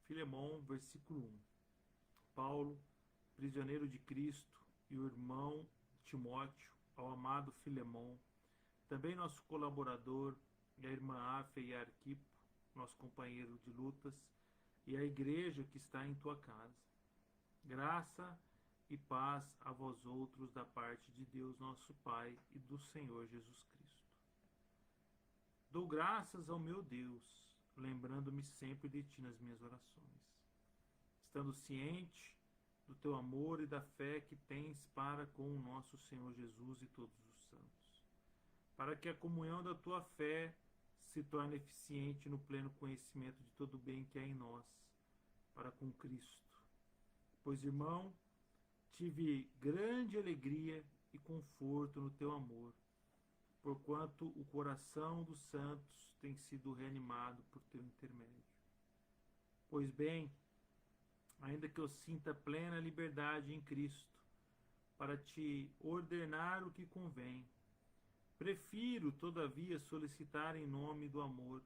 Filemão, versículo 1. Paulo, prisioneiro de Cristo, e o irmão Timóteo, ao amado Filemão, também nosso colaborador, e a irmã Áfia e Arquipo, nosso companheiro de lutas, e a igreja que está em tua casa. Graça e paz a vós outros da parte de Deus nosso Pai e do Senhor Jesus Cristo. Dou graças ao meu Deus, lembrando-me sempre de ti nas minhas orações, estando ciente do teu amor e da fé que tens para com o nosso Senhor Jesus e todos os santos, para que a comunhão da tua fé se torne eficiente no pleno conhecimento de todo o bem que há em nós, para com Cristo. Pois, irmão, tive grande alegria e conforto no teu amor, porquanto o coração dos santos tem sido reanimado por teu intermédio. Pois bem, ainda que eu sinta plena liberdade em Cristo para te ordenar o que convém, prefiro, todavia, solicitar em nome do amor,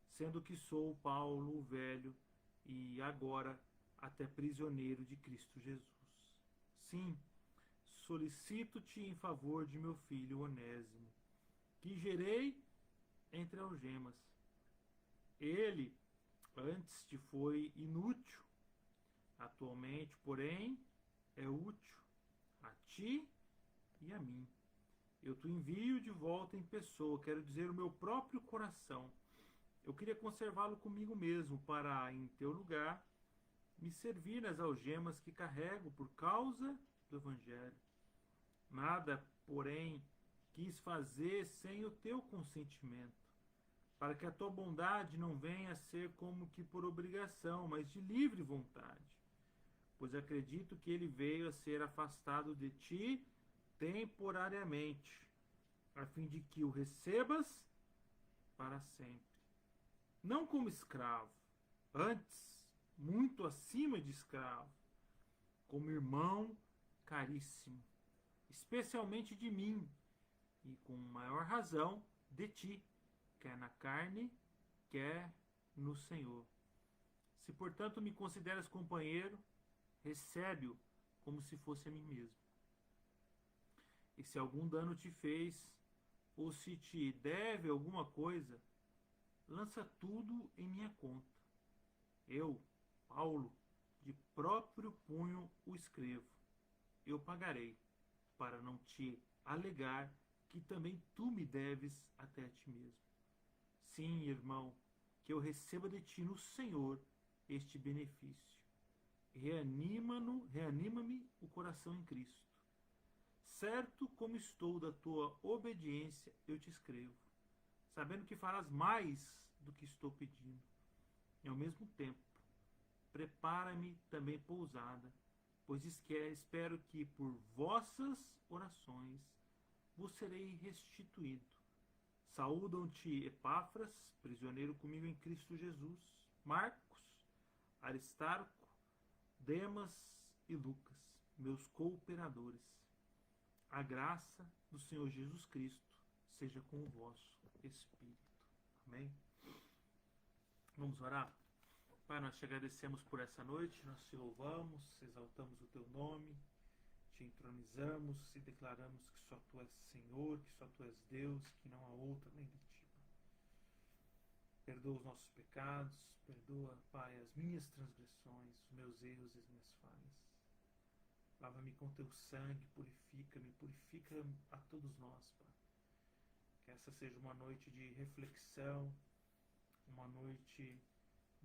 sendo que sou Paulo o velho e agora até prisioneiro de Cristo Jesus. Sim, solicito-te em favor de meu filho Onésimo, que gerei entre algemas. Ele antes te foi inútil, atualmente, porém, é útil a ti e a mim. Eu te envio de volta em pessoa, quero dizer, o meu próprio coração. Eu queria conservá-lo comigo mesmo, para, em teu lugar, me servir nas algemas que carrego por causa do Evangelho. Nada, porém, quis fazer sem o teu consentimento, para que a tua bondade não venha a ser como que por obrigação, mas de livre vontade. Pois acredito que ele veio a ser afastado de ti temporariamente, a fim de que o recebas para sempre. Não como escravo, antes, muito acima de escravo, como irmão caríssimo, especialmente de mim, e com maior razão de ti, quer na carne, quer no Senhor. Se, portanto, me consideras companheiro, recebe-o como se fosse a mim mesmo. E se algum dano te fez, ou se te deve alguma coisa, lança tudo em minha conta. Eu, Paulo, de próprio punho o escrevo. Eu pagarei, para não te alegar que também tu me deves até a ti mesmo. Sim, irmão, que eu receba de ti no Senhor este benefício. Reanima-me o coração em Cristo. Certo como estou da tua obediência, eu te escrevo, sabendo que farás mais do que estou pedindo. E ao mesmo tempo, prepara-me também pousada, pois espero que por vossas orações vos serei restituído. Saúdam-te Epáfras, prisioneiro comigo em Cristo Jesus, Marcos, Aristarco, Demas e Lucas, meus cooperadores. A graça do Senhor Jesus Cristo seja com o vosso espírito. Amém? Vamos orar? Pai, nós te agradecemos por essa noite, nós te louvamos, exaltamos o teu nome, te entronizamos e declaramos que só tu és Senhor, que só tu és Deus, que não há outro nem de ti. Perdoa os nossos pecados, perdoa, Pai, as minhas transgressões, os meus erros e as minhas falhas. Lava-me com teu sangue, purifica-me, purifica a todos nós, Pai. Que essa seja uma noite de reflexão, uma noite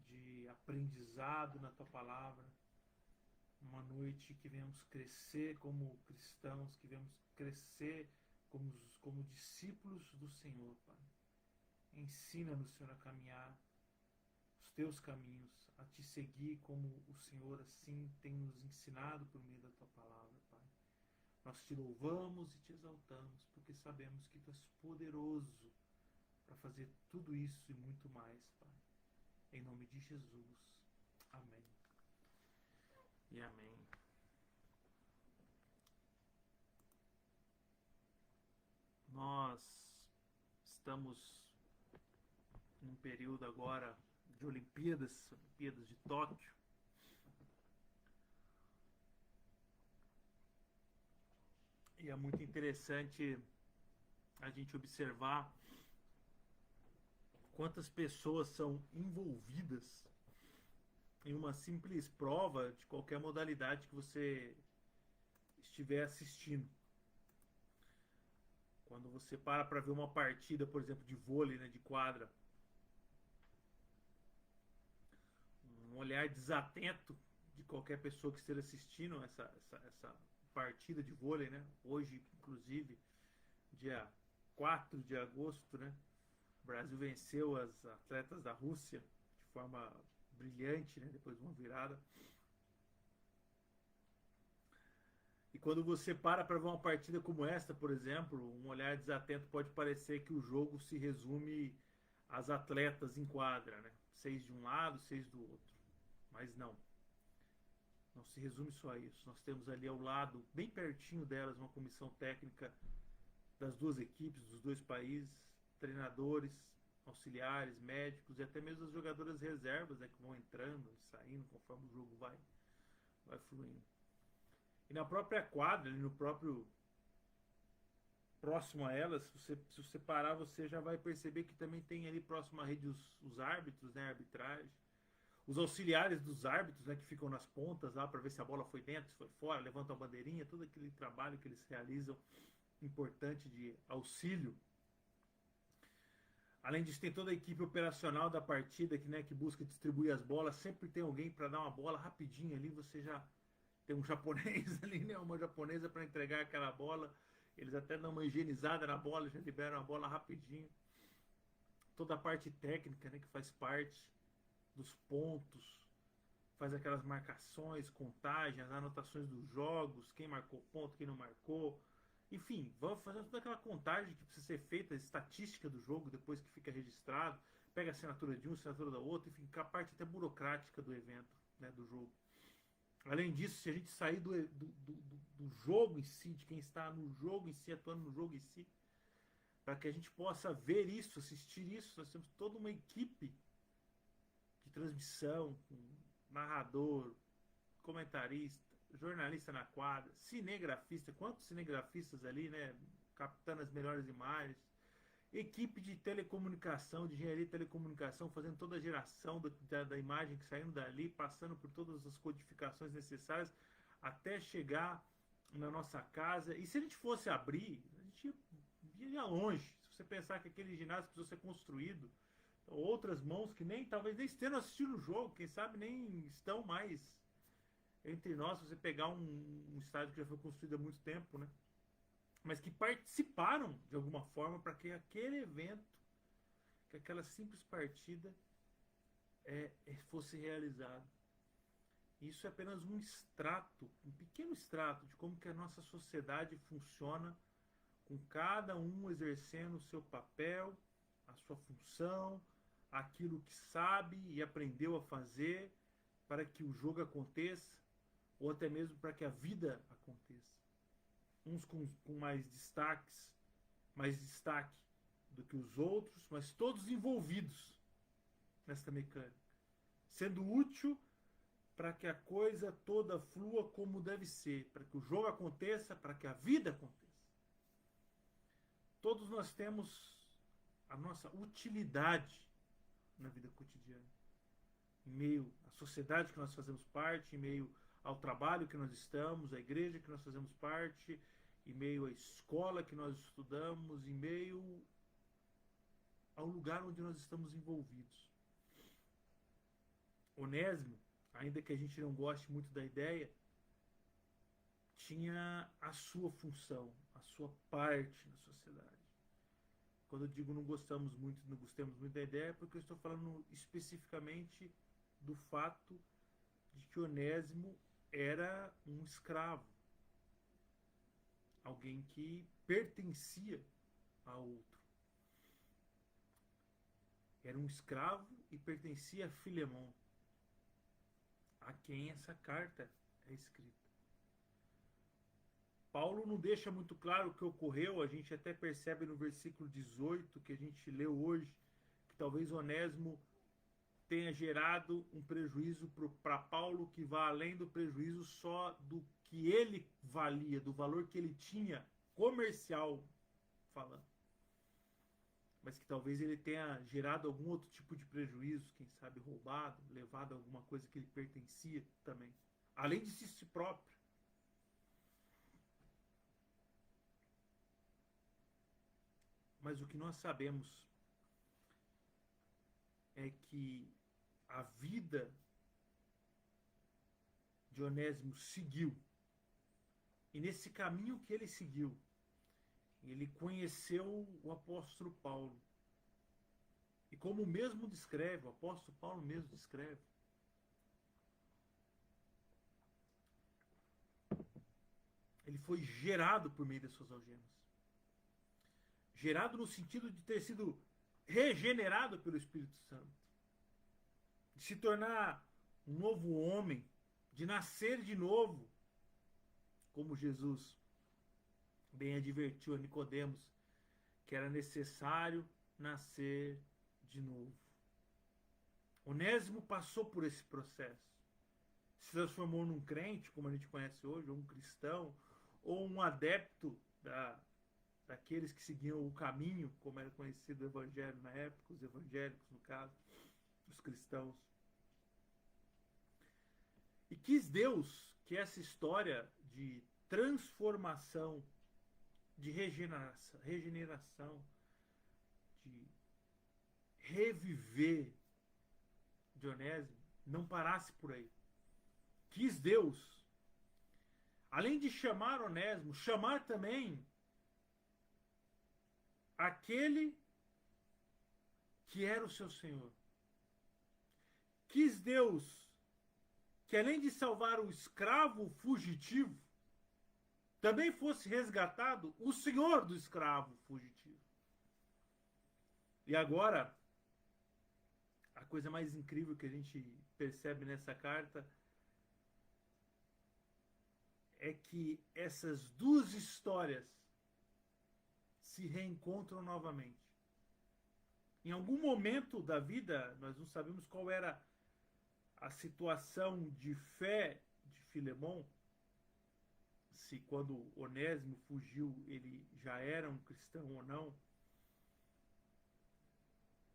de aprendizado na tua palavra, uma noite que venhamos crescer como cristãos, que venhamos crescer como discípulos do Senhor, Pai. Ensina-nos, Senhor, a caminhar os teus caminhos, a te seguir como o Senhor assim tem nos ensinado por meio da tua palavra, Pai. Nós te louvamos e te exaltamos, porque sabemos que tu és poderoso para fazer tudo isso e muito mais, Pai. Em nome de Jesus. Amém. E amém. Nós estamos num período agora de Olimpíadas, Olimpíadas de Tóquio. E é muito interessante a gente observar quantas pessoas são envolvidas em uma simples prova de qualquer modalidade que você estiver assistindo. Quando você para ver uma partida, por exemplo, de vôlei, né, de quadra, um olhar desatento de qualquer pessoa que esteja assistindo essa partida de vôlei, né? Hoje, inclusive, dia 4 de agosto, né? O Brasil venceu as atletas da Rússia de forma brilhante, né? Depois de uma virada. E quando você para ver uma partida como esta, por exemplo, um olhar desatento pode parecer que o jogo se resume às atletas em quadra, né? 6 de um lado, 6 do outro. Mas não. Não se resume só a isso. Nós temos ali ao lado, bem pertinho delas, uma comissão técnica das duas equipes, dos dois países, treinadores, auxiliares, médicos e até mesmo as jogadoras reservas, né, que vão entrando e saindo conforme o jogo vai fluindo. E na própria quadra, ali no próprio próximo a ela, se você parar, você já vai perceber que também tem ali próximo à rede os árbitros, né, a arbitragem, os auxiliares dos árbitros, né, que ficam nas pontas lá para ver se a bola foi dentro, se foi fora, levantam a bandeirinha, todo aquele trabalho que eles realizam importante de auxílio. Além disso, tem toda a equipe operacional da partida que, né, que busca distribuir as bolas. Sempre tem alguém para dar uma bola rapidinho ali. Você já tem um japonês ali, né, uma japonesa para entregar aquela bola. Eles até dão uma higienizada na bola, já liberam a bola rapidinho. Toda a parte técnica, né, que faz parte dos pontos, faz aquelas marcações, contagens, anotações dos jogos, quem marcou ponto, quem não marcou. Enfim, vamos fazendo toda aquela contagem que precisa ser feita, a estatística do jogo depois que fica registrado, pega a assinatura de um, a assinatura da outra, enfim, a parte até burocrática do evento, né, do jogo. Além disso, se a gente sair do jogo em si, de quem está no jogo em si, atuando no jogo em si, para que a gente possa ver isso, assistir isso, nós temos toda uma equipe de transmissão, com narrador, comentarista, jornalista na quadra, cinegrafista, quantos cinegrafistas ali, né, captando as melhores imagens, equipe de telecomunicação, de engenharia de telecomunicação, fazendo toda a geração da imagem que saindo dali, passando por todas as codificações necessárias até chegar na nossa casa. E se a gente fosse abrir, a gente ia longe. Se você pensar que aquele ginásio precisou ser construído, outras mãos que nem talvez nem estejam assistindo o jogo, quem sabe nem estão mais entre nós, se você pegar um estádio que já foi construído há muito tempo, né? Mas que participaram de alguma forma para que aquele evento, que aquela simples partida fosse realizado. Isso é apenas um extrato, um pequeno extrato de como que a nossa sociedade funciona, com cada um exercendo o seu papel, a sua função, aquilo que sabe e aprendeu a fazer para que o jogo aconteça, ou até mesmo para que a vida aconteça. Uns com mais destaque do que os outros, mas todos envolvidos nesta mecânica, sendo útil para que a coisa toda flua como deve ser, para que o jogo aconteça, para que a vida aconteça. Todos nós temos a nossa utilidade na vida cotidiana, em meio à sociedade que nós fazemos parte, em meio ao trabalho que nós estamos, à igreja que nós fazemos parte, em meio à escola que nós estudamos, em meio ao lugar onde nós estamos envolvidos. Onésimo, ainda que a gente não goste muito da ideia, tinha a sua função, a sua parte na sociedade. Quando eu digo não gostamos muito, não gostamos muito da ideia, é porque eu estou falando especificamente do fato de que Onésimo era um escravo, alguém que pertencia a outro. Era um escravo e pertencia a Filemon, a quem essa carta é escrita. Paulo não deixa muito claro o que ocorreu, a gente até percebe no versículo 18 que a gente leu hoje, que talvez Onésimo tenha gerado um prejuízo para Paulo que vá além do prejuízo só do que ele valia, do valor que ele tinha comercial falando. Mas que talvez ele tenha gerado algum outro tipo de prejuízo, quem sabe roubado, levado a alguma coisa que lhe pertencia também. Além de si próprio. Mas o que nós sabemos é que a vida de Onésimo seguiu. E nesse caminho que ele seguiu, ele conheceu o apóstolo Paulo. E como mesmo descreve, o apóstolo Paulo mesmo descreve, ele foi gerado por meio das suas algemas. Gerado no sentido de ter sido regenerado pelo Espírito Santo. De se tornar um novo homem, de nascer de novo, como Jesus bem advertiu a Nicodemos, que era necessário nascer de novo. Onésimo passou por esse processo. Se transformou num crente, como a gente conhece hoje, ou um cristão, ou um adepto daqueles que seguiam o caminho, como era conhecido o evangelho na época, os evangélicos, no caso, os cristãos. E quis Deus que essa história de transformação, de regeneração, de reviver de Onésimo, não parasse por aí. Quis Deus, além de chamar Onésimo, chamar também aquele que era o seu Senhor. Quis Deus que, além de salvar o escravo fugitivo, também fosse resgatado o senhor do escravo fugitivo. E agora, a coisa mais incrível que a gente percebe nessa carta é que essas duas histórias se reencontram novamente. Em algum momento da vida, nós não sabemos qual era a situação de fé de Filemon, se quando Onésimo fugiu ele já era um cristão ou não.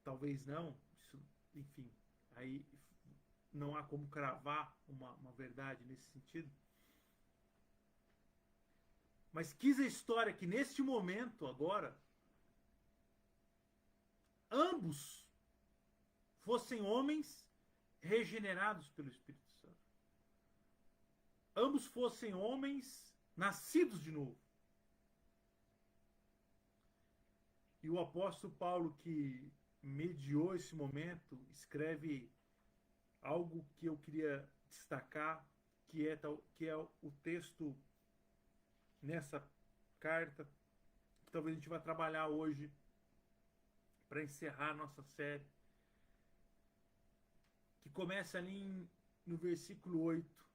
Talvez não, isso, enfim, aí não há como cravar uma verdade nesse sentido. Mas quis a história que neste momento agora ambos fossem homens regenerados pelo Espírito Santo. Ambos fossem homens nascidos de novo. E o apóstolo Paulo, que mediou esse momento, escreve algo que eu queria destacar, que é o texto nessa carta, que talvez a gente vá trabalhar hoje para encerrar a nossa série, que começa ali no versículo 8,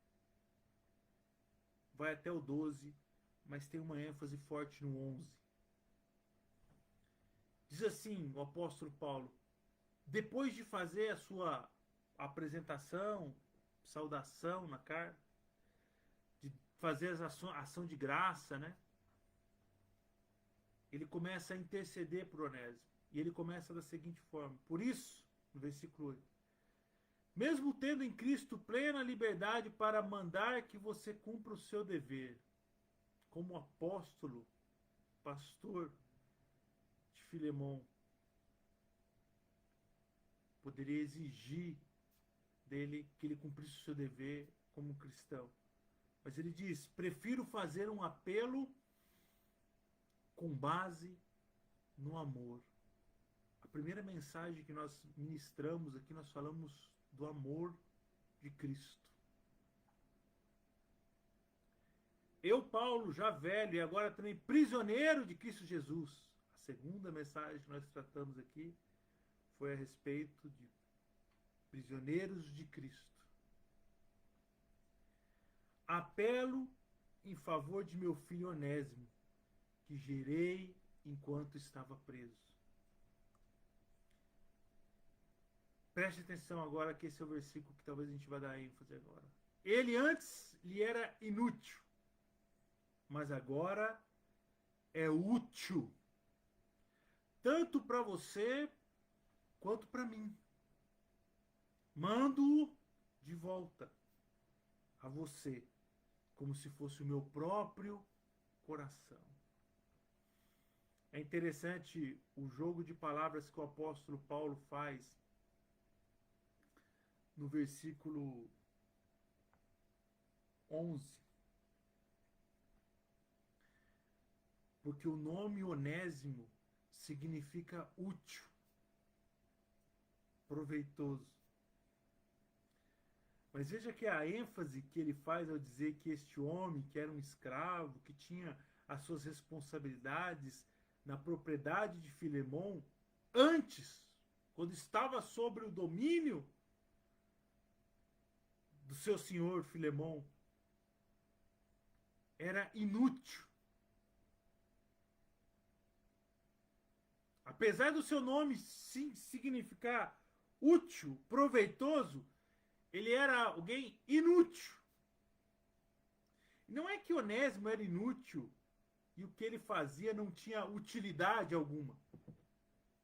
vai até o 12, mas tem uma ênfase forte no 11. Diz assim o apóstolo Paulo: depois de fazer a sua apresentação, saudação na carta, de fazer a ação de graça, né? Ele começa a interceder por Onésimo. E ele começa da seguinte forma: por isso, no versículo 8, mesmo tendo em Cristo plena liberdade para mandar que você cumpra o seu dever, como apóstolo, pastor de Filemon, poderia exigir dele que ele cumprisse o seu dever como cristão. Mas ele diz: prefiro fazer um apelo com base no amor. A primeira mensagem que nós ministramos aqui, nós falamos do amor de Cristo. Eu, Paulo, já velho e agora também prisioneiro de Cristo Jesus. A segunda mensagem que nós tratamos aqui foi a respeito de prisioneiros de Cristo. Apelo em favor de meu filho Onésimo, que gerei enquanto estava preso. Preste atenção agora que esse é o versículo que talvez a gente vai dar ênfase agora. Ele antes lhe era inútil, mas agora é útil, tanto para você quanto para mim. Mando-o de volta a você, como se fosse o meu próprio coração. É interessante o jogo de palavras que o apóstolo Paulo faz no versículo 11. Porque o nome Onésimo significa útil, proveitoso. Mas veja que a ênfase que ele faz ao dizer que este homem, que era um escravo, que tinha as suas responsabilidades na propriedade de Filemon, antes, quando estava sobre o domínio do seu senhor Filemon, era inútil. Apesar do seu nome significar útil, proveitoso, ele era alguém inútil. Não é que Onésimo era inútil e o que ele fazia não tinha utilidade alguma.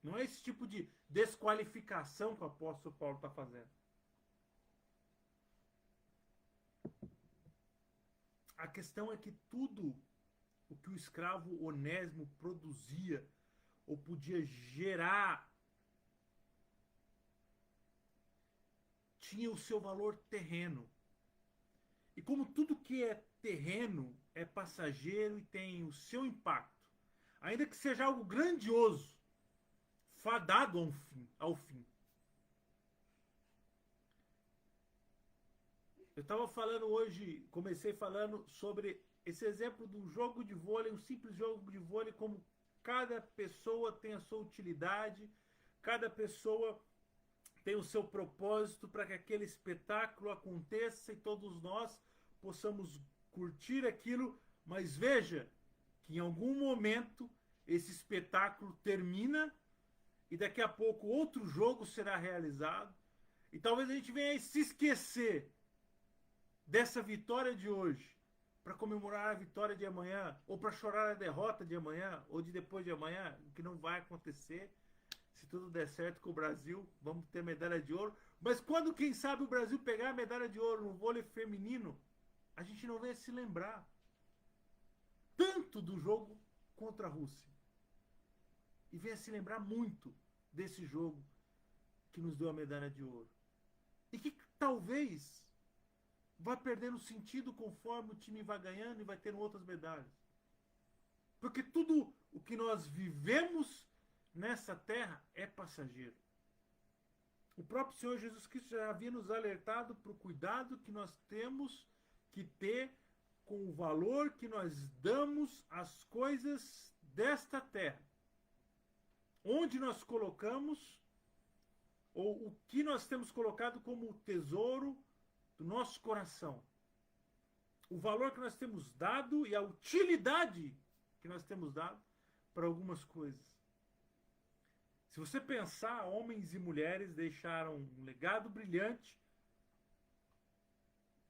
Não é esse tipo de desqualificação que o apóstolo Paulo está fazendo. A questão é que tudo o que o escravo Onésimo produzia ou podia gerar tinha o seu valor terreno. E como tudo que é terreno é passageiro e tem o seu impacto, ainda que seja algo grandioso, fadado ao fim. Eu estava falando hoje, comecei falando sobre esse exemplo do jogo de vôlei, um simples jogo de vôlei, como cada pessoa tem a sua utilidade, cada pessoa tem o seu propósito para que aquele espetáculo aconteça e todos nós possamos curtir aquilo, mas veja que em algum momento esse espetáculo termina e daqui a pouco outro jogo será realizado e talvez a gente venha se esquecer dessa vitória de hoje para comemorar a vitória de amanhã ou para chorar a derrota de amanhã ou de depois de amanhã, o que não vai acontecer. Se tudo der certo com o Brasil, vamos ter medalha de ouro. Mas quando, quem sabe, o Brasil pegar a medalha de ouro no vôlei feminino, a gente não vai se lembrar tanto do jogo contra a Rússia. E venha se lembrar muito desse jogo que nos deu a medalha de ouro. E que talvez vá perdendo sentido conforme o time vai ganhando e vai tendo outras medalhas. Porque tudo o que nós vivemos nessa terra é passageiro. O próprio Senhor Jesus Cristo já havia nos alertado para o cuidado que nós temos que ter com o valor que nós damos às coisas desta terra. Onde nós colocamos, ou o que nós temos colocado como tesouro do nosso coração. O valor que nós temos dado e a utilidade que nós temos dado para algumas coisas. Se você pensar, homens e mulheres deixaram um legado brilhante,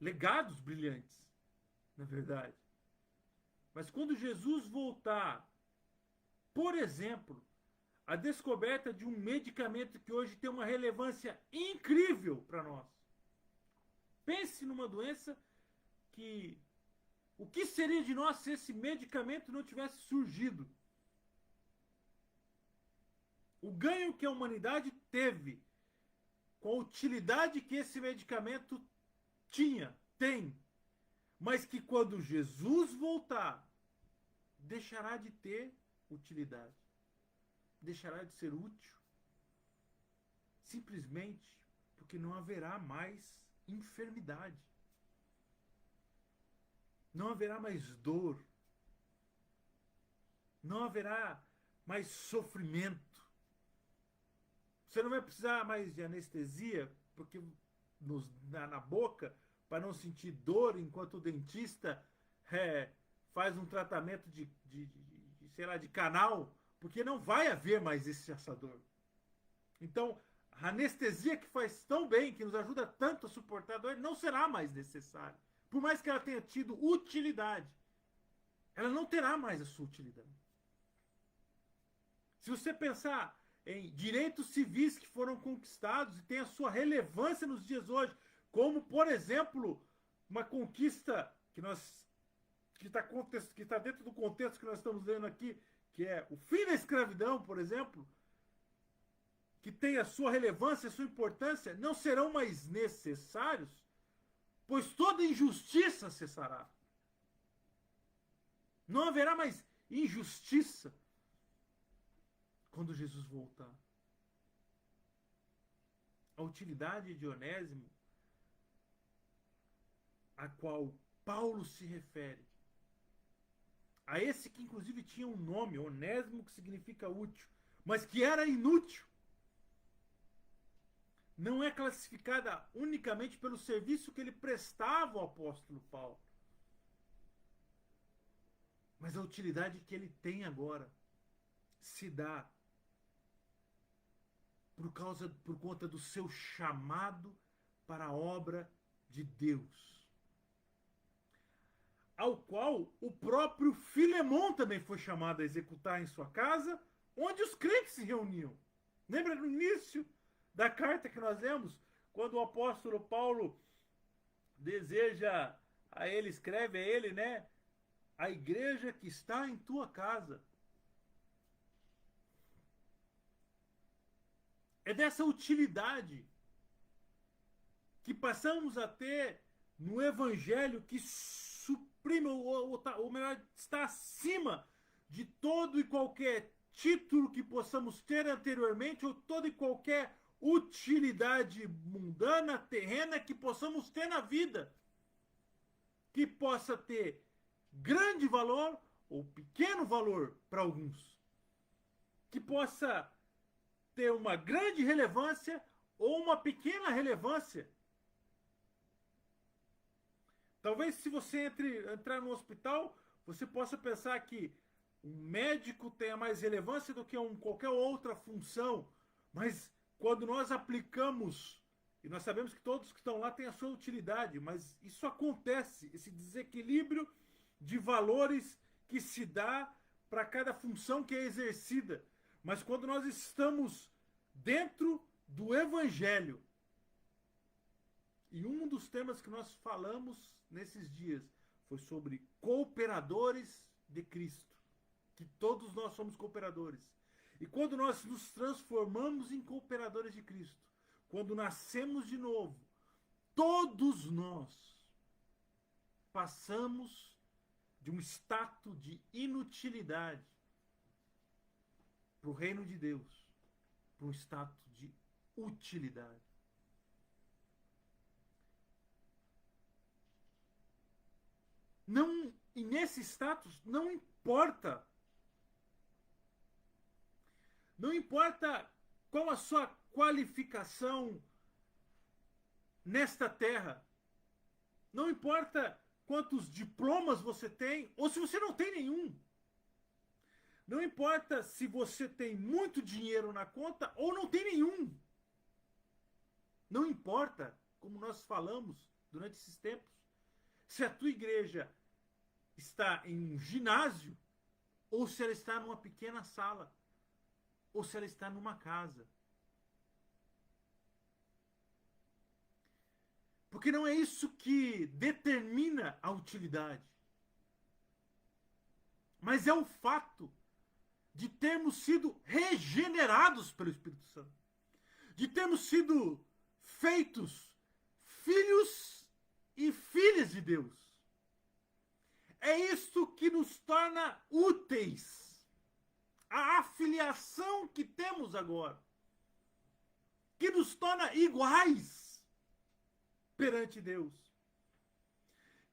legados brilhantes, na verdade. Mas quando Jesus voltar, por exemplo, a descoberta de um medicamento que hoje tem uma relevância incrível para nós. Pense numa doença que... O que seria de nós se esse medicamento não tivesse surgido? O ganho que a humanidade teve com a utilidade que esse medicamento tem, mas que quando Jesus voltar, deixará de ter utilidade, deixará de ser útil, simplesmente porque não haverá mais enfermidade, não haverá mais dor, não haverá mais sofrimento. Você não vai precisar mais de anestesia porque na boca para não sentir dor enquanto o dentista faz um tratamento sei lá, de canal, porque não vai haver mais esse assador. Então, A anestesia que faz tão bem, que nos ajuda tanto a suportar a dor, não será mais necessária. Por mais que ela tenha tido utilidade, ela não terá mais a sua utilidade. Se você pensar em direitos civis que foram conquistados e têm a sua relevância nos dias hoje, como, por exemplo, uma conquista que está dentro do contexto que nós estamos vendo aqui, que é o fim da escravidão, por exemplo, que tem a sua relevância, a sua importância, não serão mais necessários, pois toda injustiça cessará. Não haverá mais injustiça quando Jesus voltar. A utilidade de Onésimo, a qual Paulo se refere, a esse que inclusive tinha um nome, Onésimo, que significa útil, mas que era inútil, não é classificada unicamente pelo serviço que ele prestava ao apóstolo Paulo, mas a utilidade que ele tem agora se dá por conta do seu chamado para a obra de Deus, ao qual o próprio Filemon também foi chamado a executar em sua casa, onde os crentes se reuniam. Lembra no início da carta que nós lemos, quando o apóstolo Paulo deseja a ele, escreve a ele, né? A igreja que está em tua casa. É dessa utilidade que passamos a ter no evangelho, que suprime, ou melhor, está acima de todo e qualquer título que possamos ter anteriormente, ou toda e qualquer utilidade mundana, terrena, que possamos ter na vida, que possa ter grande valor ou pequeno valor para alguns, que possa ter uma grande relevância ou uma pequena relevância. Talvez se você entrar no hospital, você possa pensar que um médico tenha mais relevância do que qualquer outra função, mas quando nós aplicamos, e nós sabemos que todos que estão lá têm a sua utilidade, mas isso acontece, esse desequilíbrio de valores que se dá para cada função que é exercida. Mas quando nós estamos dentro do Evangelho, e um dos temas que nós falamos nesses dias foi sobre cooperadores de Cristo, que todos nós somos cooperadores. E quando nós nos transformamos em cooperadores de Cristo, quando nascemos de novo, todos nós passamos de um status de inutilidade para o reino de Deus, para um status de utilidade. Não, e nesse status não importa qual a sua qualificação nesta terra, não importa quantos diplomas você tem, ou se você não tem nenhum. Não importa se você tem muito dinheiro na conta ou não tem nenhum. Não importa, como nós falamos durante esses tempos, se a tua igreja está em um ginásio, ou se ela está numa pequena sala, ou se ela está numa casa. Porque não é isso que determina a utilidade, mas é o fato de termos sido regenerados pelo Espírito Santo, de termos sido feitos filhos e filhas de Deus. É isto que nos torna úteis. A afiliação que temos agora, que nos torna iguais perante Deus,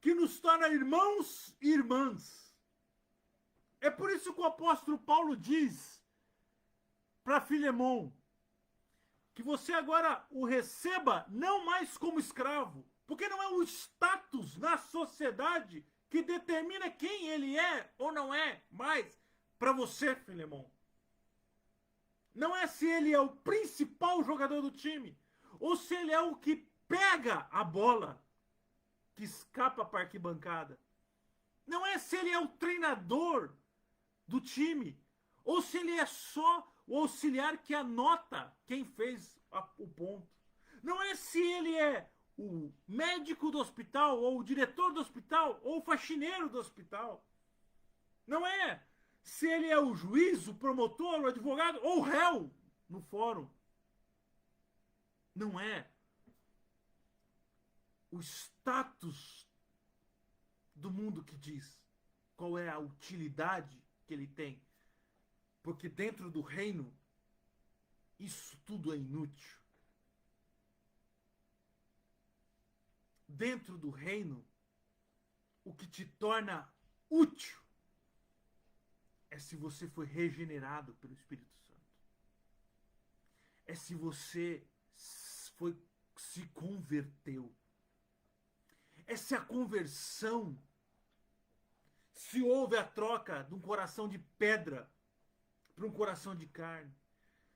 que nos torna irmãos e irmãs. É por isso que o apóstolo Paulo diz para Filemon que você agora o receba não mais como escravo, porque não é o status na sociedade que determina quem ele é ou não é mais para você, Filemon. Não é se ele é o principal jogador do time, ou se ele é o que pega a bola, que escapa para a arquibancada. Não é se ele é o treinador do time, ou se ele é só o auxiliar que anota quem fez o ponto. Não é se ele é o médico do hospital, ou o diretor do hospital, ou o faxineiro do hospital. Não é se ele é o juiz, o promotor, o advogado, ou o réu no fórum. Não é o status do mundo que diz qual é a utilidade que ele tem. Porque dentro do reino, isso tudo é inútil. Dentro do reino, o que te torna útil é se você foi regenerado pelo Espírito Santo. É se você se converteu. É se a conversão, se houve a troca de um coração de pedra para um coração de carne.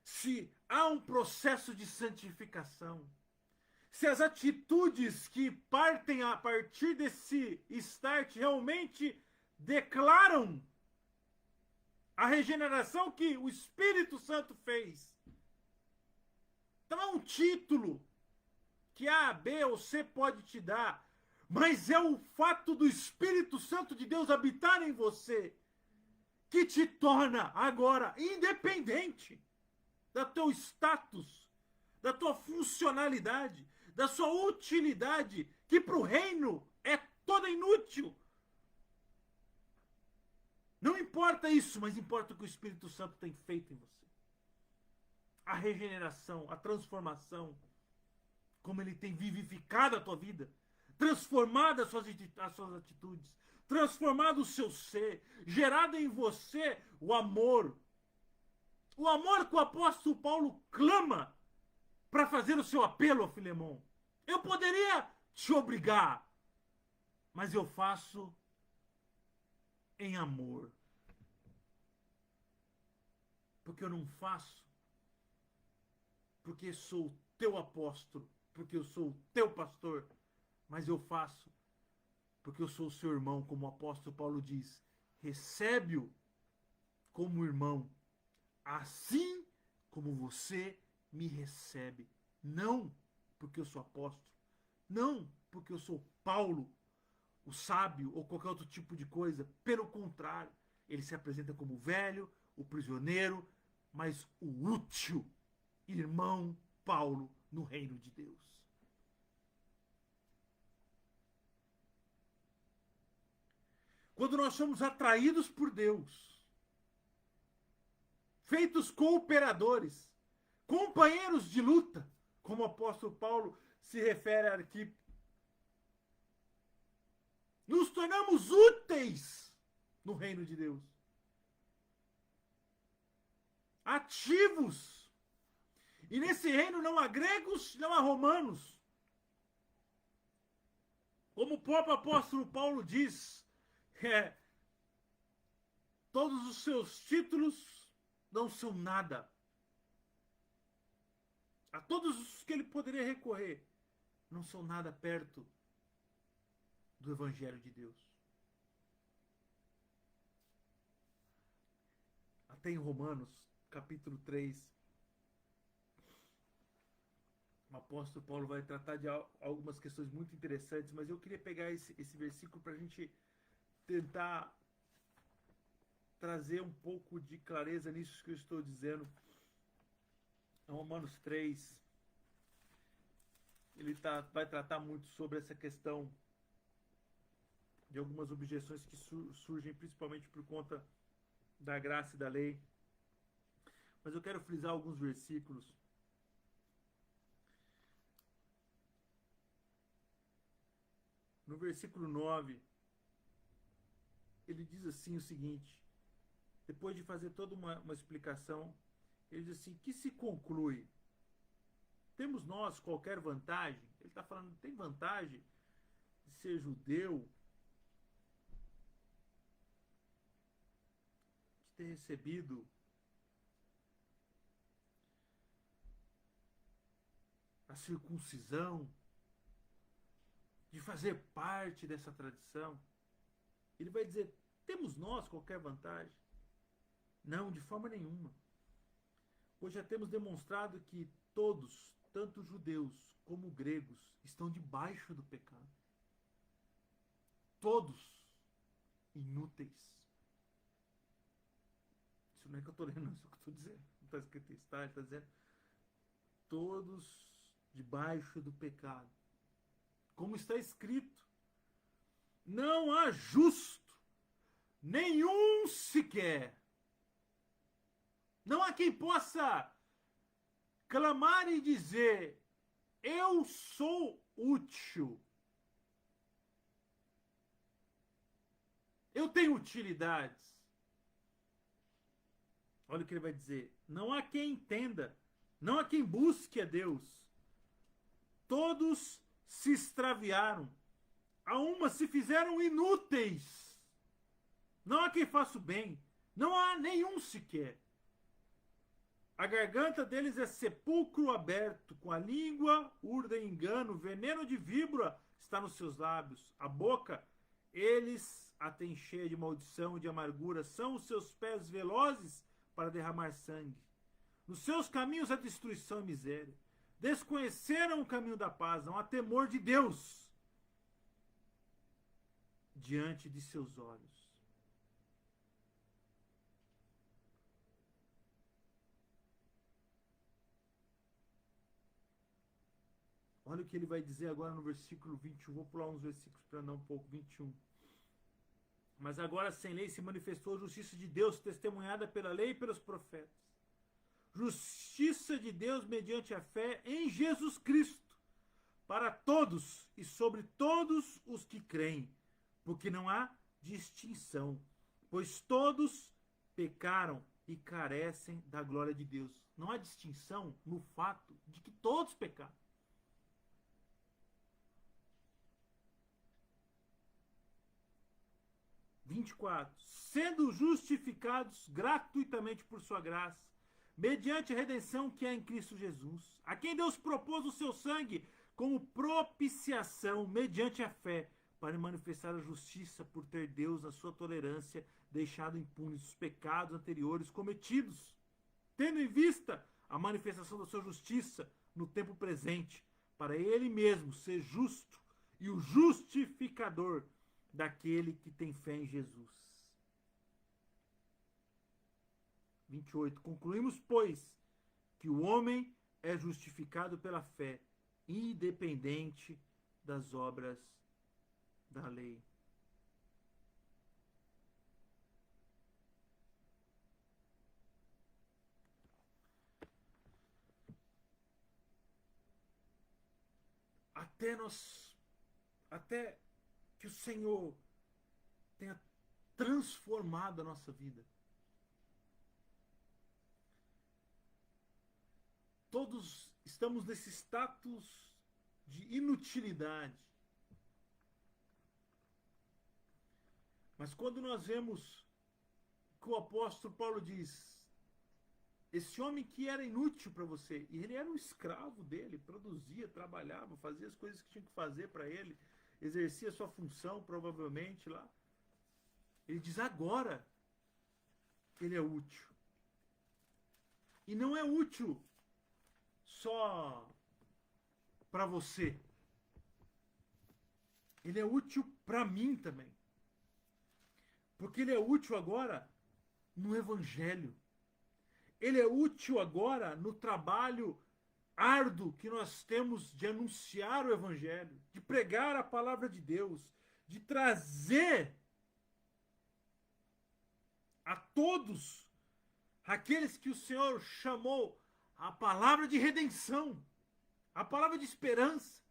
Se há um processo de santificação. Se as atitudes que partem a partir desse start realmente declaram a regeneração que o Espírito Santo fez. Então é um título que A, B ou C pode te dar, mas é o fato do Espírito Santo de Deus habitar em você que te torna agora independente do teu status, da tua funcionalidade, da sua utilidade, que para o reino é toda inútil. Não importa isso, mas importa o que o Espírito Santo tem feito em você. A regeneração, a transformação, como ele tem vivificado a tua vida, transformado as suas atitudes, transformado o seu ser, gerado em você o amor. O amor que o apóstolo Paulo clama para fazer o seu apelo a Filemão. Eu poderia te obrigar, mas eu faço em amor. Porque eu não faço porque sou teu apóstolo, porque eu sou teu pastor, mas eu faço porque eu sou o seu irmão, como o apóstolo Paulo diz. Recebe-o como irmão, assim como você me recebe. Não porque eu sou apóstolo, não porque eu sou Paulo, o sábio ou qualquer outro tipo de coisa. Pelo contrário, ele se apresenta como o velho, o prisioneiro, mas o útil irmão Paulo no reino de Deus. Quando nós somos atraídos por Deus, feitos cooperadores, companheiros de luta, como o apóstolo Paulo se refere a Arquipo, nos tornamos úteis no reino de Deus. Ativos. E nesse reino não há gregos, não há romanos. Como o próprio apóstolo Paulo diz, todos os seus títulos não são nada. A todos os que ele poderia recorrer, não são nada perto do Evangelho de Deus. Até em Romanos, capítulo 3, o apóstolo Paulo vai tratar de algumas questões muito interessantes, mas eu queria pegar esse versículo para a gente tentar trazer um pouco de clareza nisso que eu estou dizendo. Em Romanos 3, ele vai tratar muito sobre essa questão de algumas objeções que surgem principalmente por conta da graça e da lei. Mas eu quero frisar alguns versículos. No versículo 9, ele diz assim o seguinte, depois de fazer toda uma explicação, ele diz assim, que se conclui? Temos nós qualquer vantagem? Ele está falando, tem vantagem de ser judeu, de ter recebido a circuncisão, de fazer parte dessa tradição. Ele vai dizer, temos nós qualquer vantagem? Não, de forma nenhuma. Pois já temos demonstrado que todos, tanto judeus como gregos, estão debaixo do pecado. Todos inúteis. Isso não é que eu estou lendo, não, isso é o que eu estou dizendo. Não está escrito isso, ele está dizendo todos debaixo do pecado. Como está escrito, não há justo, nenhum sequer. Não há quem possa clamar e dizer, eu sou útil. Eu tenho utilidades. Olha o que ele vai dizer. Não há quem entenda. Não há quem busque a Deus. Todos se extraviaram. A uma se fizeram inúteis. Não há quem faça o bem. Não há nenhum sequer. A garganta deles é sepulcro aberto. Com a língua urdem engano. Veneno de víbora está nos seus lábios. A boca, eles a têm cheia de maldição e de amargura. São os seus pés velozes para derramar sangue. Nos seus caminhos há destruição e miséria. Desconheceram o caminho da paz, não há temor de Deus diante de seus olhos. Olha o que ele vai dizer agora no versículo 21. Vou pular uns versículos para andar um pouco. 21. Mas agora sem lei se manifestou a justiça de Deus, testemunhada pela lei e pelos profetas. Justiça de Deus mediante a fé em Jesus Cristo, para todos e sobre todos os que creem, porque não há distinção, pois todos pecaram e carecem da glória de Deus. Não há distinção no fato de que todos pecaram. Sendo justificados gratuitamente por sua graça, mediante a redenção que é em Cristo Jesus, a quem Deus propôs o seu sangue como propiciação mediante a fé, para manifestar a justiça por ter Deus, na sua tolerância, deixado impunes os pecados anteriores cometidos, tendo em vista a manifestação da sua justiça no tempo presente, para ele mesmo ser justo e o justificador daquele que tem fé em Jesus. 28. Concluímos, pois, que o homem é justificado pela fé, independente das obras da lei. Até que o Senhor tenha transformado a nossa vida. Todos estamos nesse status de inutilidade. Mas quando nós vemos que o apóstolo Paulo diz, esse homem que era inútil para você, e ele era um escravo dele, produzia, trabalhava, fazia as coisas que tinha que fazer para ele, exercia sua função provavelmente lá. Ele diz agora ele é útil. E não é útil só para você. Ele é útil para mim também. Porque ele é útil agora no evangelho. Ele é útil agora no trabalho árduo que nós temos de anunciar o evangelho, de pregar a palavra de Deus, de trazer a todos aqueles que o Senhor chamou a palavra de redenção, a palavra de esperança.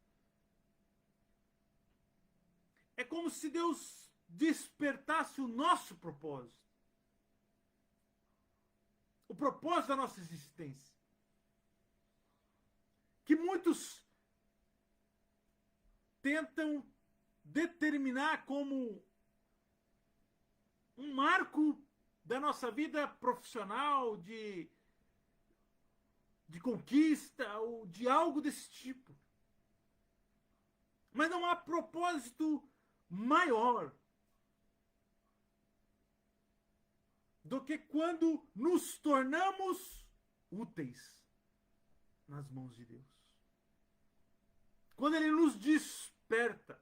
É como se Deus despertasse o nosso propósito, o propósito da nossa existência, que muitos tentam determinar como um marco da nossa vida profissional, de de conquista ou de algo desse tipo. Mas não há propósito maior do que quando nos tornamos úteis nas mãos de Deus. Quando Ele nos desperta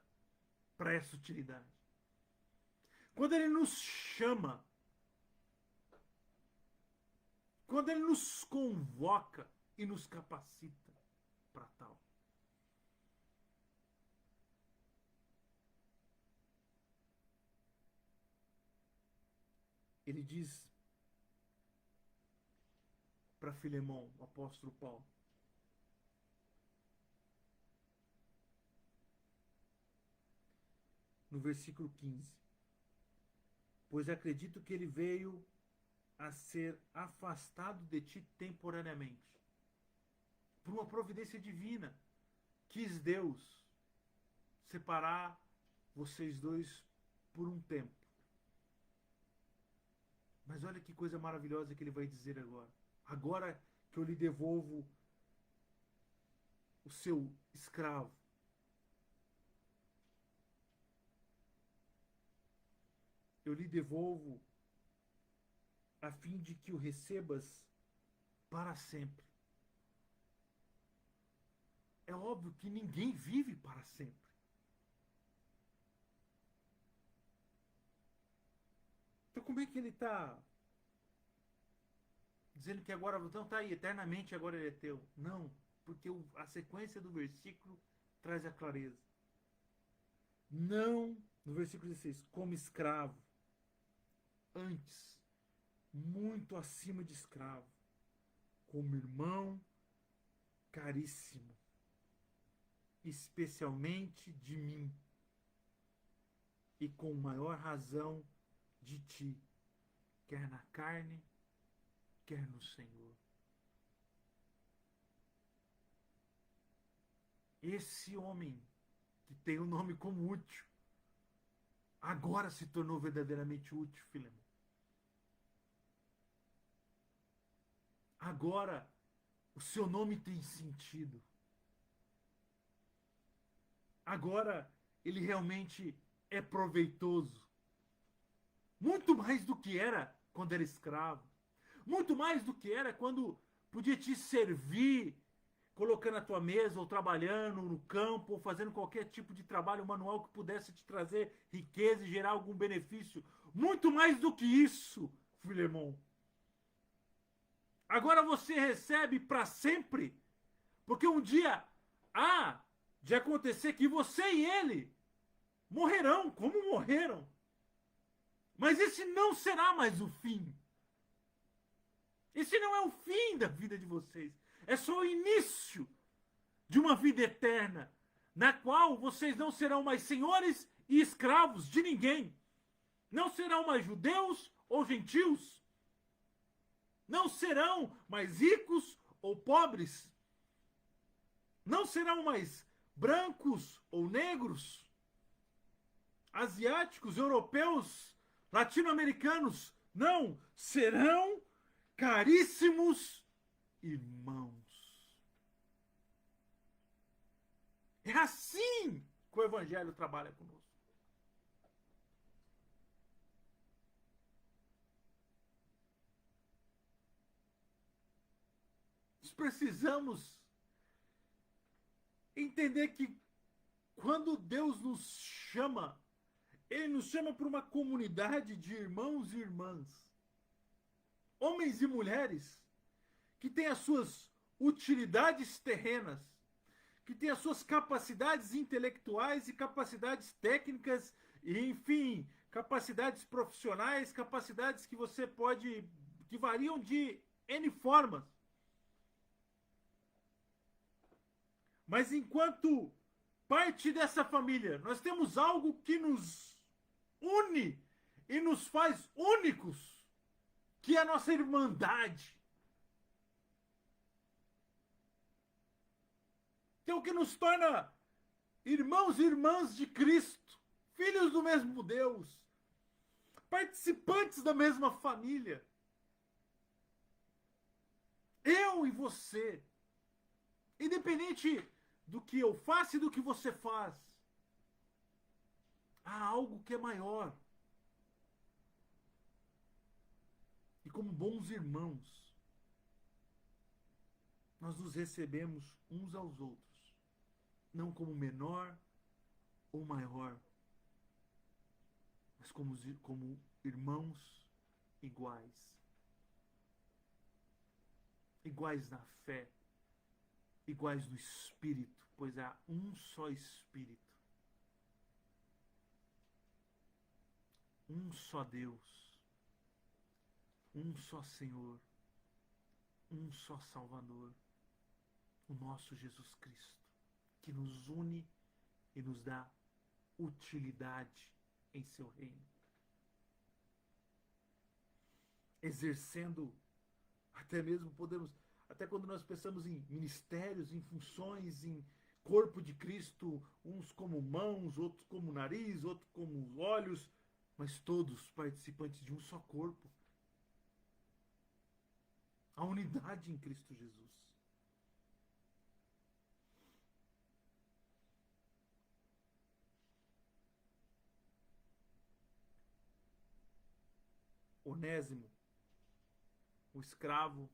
para essa utilidade. Quando Ele nos chama. Quando Ele nos convoca e nos capacita para tal. Ele diz para Filemão, o apóstolo Paulo, no versículo 15: pois acredito que ele veio a ser afastado de ti temporariamente. Por uma providência divina, quis Deus separar vocês dois por um tempo. Mas olha que coisa maravilhosa que ele vai dizer agora. Agora que eu lhe devolvo o seu escravo. Eu lhe devolvo a fim de que o recebas para sempre. É óbvio que ninguém vive para sempre. Então como é que ele está dizendo que agora, então tá aí, eternamente agora ele é teu? Não, porque a sequência do versículo traz a clareza. Não, no versículo 16, como escravo, antes, muito acima de escravo, como irmão caríssimo, especialmente de mim, e com maior razão de ti, quer na carne, quer no Senhor. Esse homem, que tem o nome como útil, agora se tornou verdadeiramente útil, Filemão. Agora o seu nome tem sentido. Agora ele realmente é proveitoso. Muito mais do que era quando era escravo. Muito mais do que era quando podia te servir, colocando a tua mesa, ou trabalhando no campo, ou fazendo qualquer tipo de trabalho manual que pudesse te trazer riqueza e gerar algum benefício. Muito mais do que isso, Filemão. Agora você recebe para sempre, porque um dia há de acontecer que você e ele morrerão, como morreram. Mas esse não será mais o fim. Esse não é o fim da vida de vocês. É só o início de uma vida eterna, na qual vocês não serão mais senhores e escravos de ninguém. Não serão mais judeus ou gentios. Não serão mais ricos ou pobres. Não serão mais brancos ou negros, asiáticos, europeus, latino-americanos. Não, serão caríssimos irmãos. É assim que o Evangelho trabalha conosco. Nós precisamos entender que quando Deus nos chama, Ele nos chama para uma comunidade de irmãos e irmãs, homens e mulheres, que têm as suas utilidades terrenas, que têm as suas capacidades intelectuais e capacidades técnicas, e, enfim, capacidades profissionais, capacidades que você pode, que variam de N formas. Mas enquanto parte dessa família, nós temos algo que nos une e nos faz únicos, que é a nossa irmandade. Então, o que nos torna irmãos e irmãs de Cristo, filhos do mesmo Deus, participantes da mesma família, Eu e você. Independente do que eu faço e do que você faz. Há algo que é maior. E como bons irmãos, nós nos recebemos uns aos outros. Não como menor ou maior, mas como irmãos iguais. Iguais na fé, iguais no Espírito, pois há um só Espírito, um só Deus, um só Senhor, um só Salvador, o nosso Jesus Cristo, que nos une e nos dá utilidade em seu reino. Exercendo, até mesmo podemos, até quando nós pensamos em ministérios, em funções, em corpo de Cristo, uns como mãos, outros como nariz, outros como olhos, mas todos participantes de um só corpo. A unidade em Cristo Jesus. Onésimo, o escravo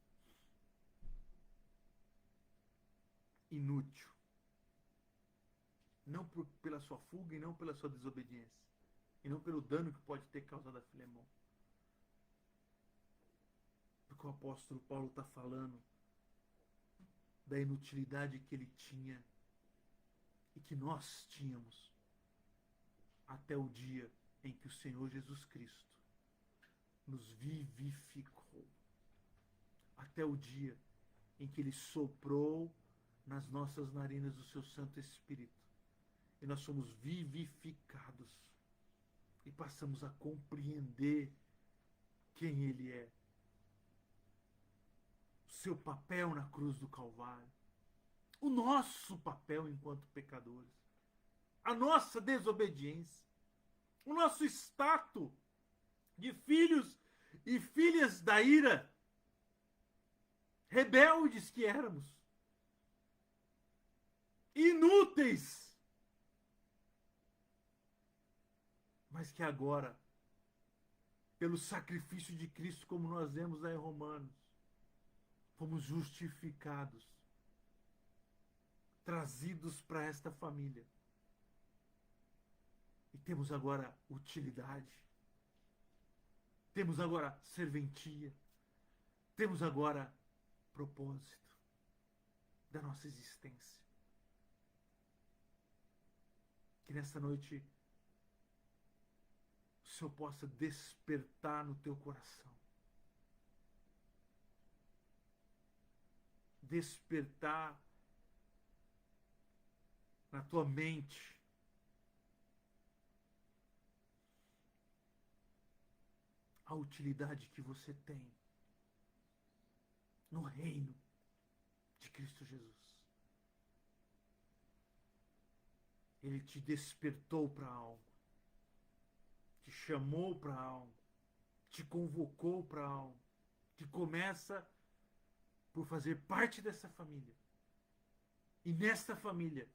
inútil. Não pela sua fuga e não pela sua desobediência. E não pelo dano que pode ter causado a Filemão. Porque o apóstolo Paulo está falando da inutilidade que ele tinha e que nós tínhamos até o dia em que o Senhor Jesus Cristo nos vivificou. Até o dia em que ele soprou nas nossas narinas o seu Santo Espírito. E nós somos vivificados. E passamos a compreender quem ele é. O seu papel na cruz do Calvário. O nosso papel enquanto pecadores. A nossa desobediência. O nosso status de filhos e filhas da ira. Rebeldes que éramos. Inúteis. Mas que agora, pelo sacrifício de Cristo, como nós vemos lá em Romanos, fomos justificados, trazidos para esta família. E temos agora utilidade, temos agora serventia, temos agora propósito da nossa existência. Que nessa noite o Senhor possa despertar no teu coração. Despertar na tua mente a utilidade que você tem no reino de Cristo Jesus. Ele te despertou para algo, te chamou para algo, te convocou para algo, que começa por fazer parte dessa família. E nesta família,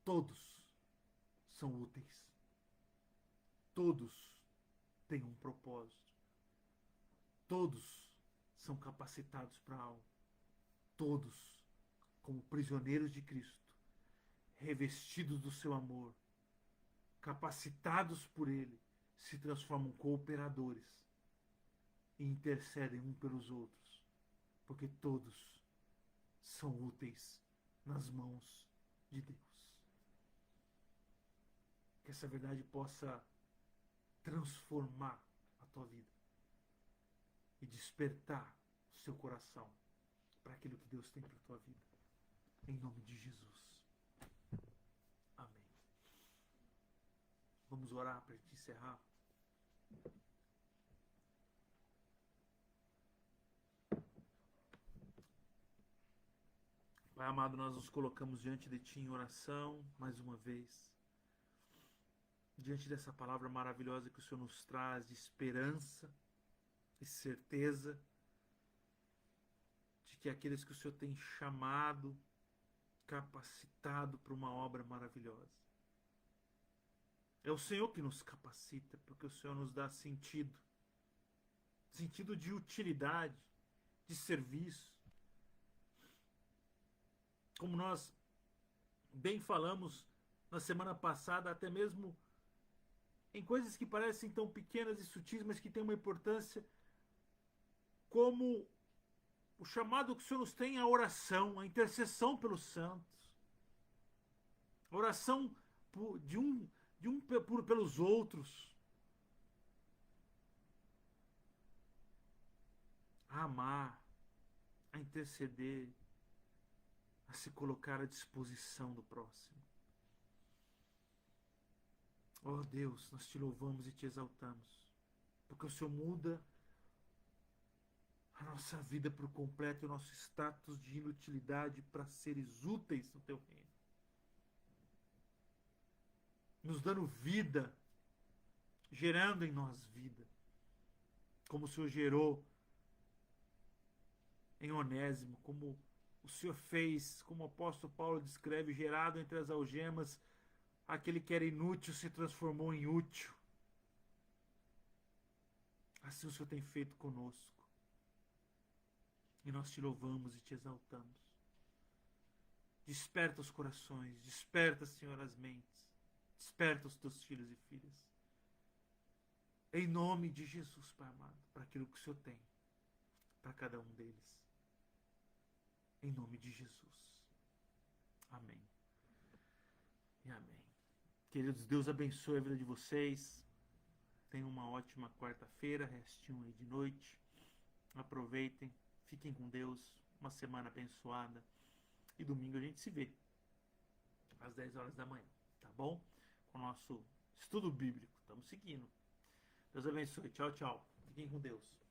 todos são úteis. Todos têm um propósito. Todos são capacitados para algo. Todos, como prisioneiros de Cristo, revestidos do seu amor, capacitados por Ele, se transformam em cooperadores e intercedem uns pelos outros, porque todos são úteis nas mãos de Deus. Que essa verdade possa transformar a tua vida e despertar o seu coração para aquilo que Deus tem para a tua vida. Em nome de Jesus. Amém. Vamos orar para te encerrar. Pai amado, nós nos colocamos diante de Ti em oração, mais uma vez. Diante dessa palavra maravilhosa que o Senhor nos traz, de esperança e certeza, de que aqueles que o Senhor tem chamado, capacitado para uma obra maravilhosa. É o Senhor que nos capacita, porque o Senhor nos dá sentido. Sentido de utilidade, de serviço. Como nós bem falamos na semana passada, até mesmo em coisas que parecem tão pequenas e sutis, mas que têm uma importância, como o chamado que o Senhor nos tem à oração, à intercessão pelos santos. A oração pelos outros. A amar, a interceder, a se colocar à disposição do próximo. Oh Deus, nós te louvamos e te exaltamos, porque o Senhor muda a nossa vida por completo e o nosso status de inutilidade para seres úteis no teu reino. Nos dando vida, gerando em nós vida, como o Senhor gerou em Onésimo, como o Senhor fez, como o apóstolo Paulo descreve, gerado entre as algemas, aquele que era inútil se transformou em útil. Assim o Senhor tem feito conosco. E nós te louvamos e te exaltamos. Desperta os corações, desperta, Senhor, as mentes. Desperta os teus filhos e filhas. Em nome de Jesus, Pai amado, para aquilo que o Senhor tem para cada um deles. Em nome de Jesus. Amém. E amém. Queridos, Deus abençoe a vida de vocês. Tenham uma ótima quarta-feira, restinho aí de noite. Aproveitem, fiquem com Deus. Uma semana abençoada. E domingo a gente se vê às 10 horas da manhã, tá bom? Com o nosso estudo bíblico. Estamos seguindo. Deus abençoe. Tchau, tchau. Fiquem com Deus.